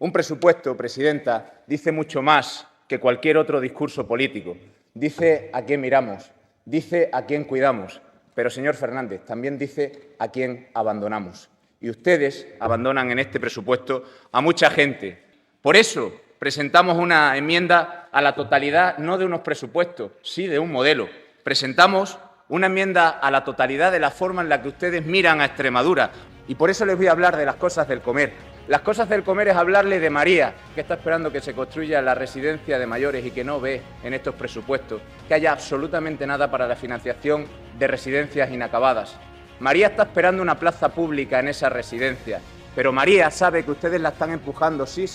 Un presupuesto, presidenta, dice mucho más que cualquier otro discurso político. Dice a quién miramos, dice a quién cuidamos, pero, señor Fernández, también dice a quién abandonamos. Y ustedes abandonan en este presupuesto a mucha gente. Por eso presentamos una enmienda a la totalidad, no de unos presupuestos, sí de un modelo. Presentamos una enmienda a la totalidad de la forma en la que ustedes miran a Extremadura. Y por eso les voy a hablar de las cosas del comer. Las cosas del comer es hablarle de María, que está esperando que se construya la residencia de mayores y que no ve en estos presupuestos que haya absolutamente nada para la financiación de residencias inacabadas. María está esperando una plaza pública en esa residencia, pero María sabe que ustedes la están empujando, sí,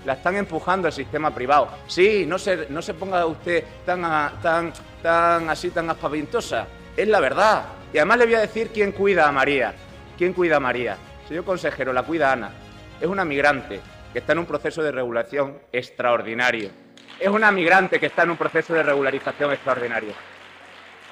la están empujando al sistema privado. Sí, no se ponga usted tan aspaventosa, es la verdad. Y además le voy a decir quién cuida a María. ¿Quién cuida a María? Señor consejero, la cuida Ana. Es una migrante que está en un proceso de regulación extraordinario. Es una migrante que está en un proceso de regularización extraordinario.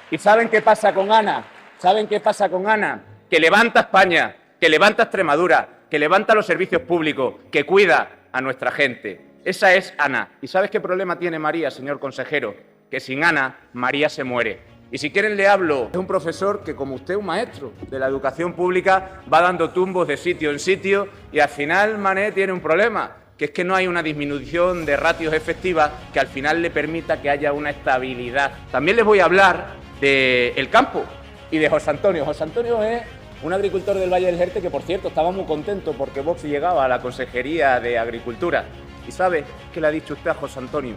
¿Y saben qué pasa con Ana? ¿Saben qué pasa con Ana? Que levanta España, que levanta Extremadura, que levanta los servicios públicos, que cuida a nuestra gente. Esa es Ana. ¿Y sabes qué problema tiene María, señor consejero? Que sin Ana, María se muere. Y si quieren le hablo de un profesor que, como usted, un maestro de la educación pública, va dando tumbos de sitio en sitio y al final Mané tiene un problema, que es que no hay una disminución de ratios efectivas que al final le permita que haya una estabilidad. También les voy a hablar del campo y de José Antonio. José Antonio es un agricultor del Valle del Jerte que, por cierto, estaba muy contento porque Vox llegaba a la Consejería de Agricultura. ¿Y sabe qué le ha dicho usted a José Antonio?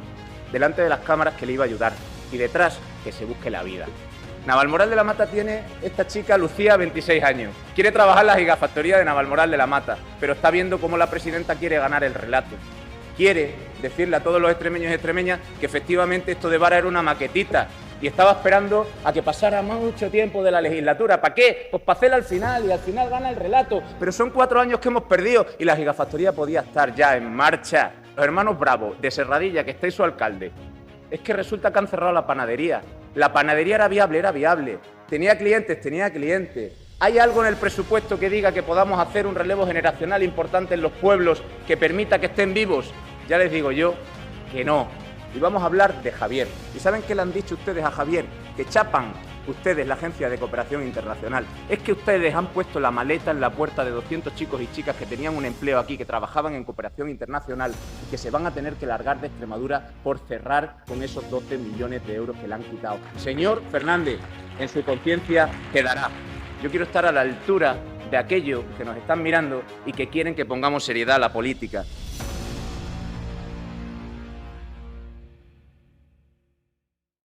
Delante de las cámaras que le iba a ayudar y detrás que se busque la vida. Navalmoral de la Mata tiene esta chica, Lucía, 26 años. Quiere trabajar en la gigafactoría de Navalmoral de la Mata, pero está viendo cómo la presidenta quiere ganar el relato. Quiere decirle a todos los extremeños y extremeñas que efectivamente esto de Vara era una maquetita y estaba esperando a que pasara mucho tiempo de la legislatura. ¿Para qué? Pues para hacerla al final y al final gana el relato. Pero son 4 años que hemos perdido y la gigafactoría podía estar ya en marcha. Los hermanos Bravo, de Serradilla, que estáis su alcalde, es que resulta que han cerrado la panadería. La panadería era viable. Tenía clientes. ¿Hay algo en el presupuesto que diga que podamos hacer un relevo generacional importante en los pueblos que permita que estén vivos? Ya les digo yo que no. Y vamos a hablar de Javier. ¿Y saben qué le han dicho ustedes a Javier? Que chapan ustedes la Agencia de Cooperación Internacional. Es que ustedes han puesto la maleta en la puerta de 200 chicos y chicas que tenían un empleo aquí, que trabajaban en cooperación internacional y que se van a tener que largar de Extremadura por cerrar con esos 12 millones de euros que le han quitado. Señor Fernández, en su conciencia quedará. Yo quiero estar a la altura de aquellos que nos están mirando y que quieren que pongamos seriedad a la política.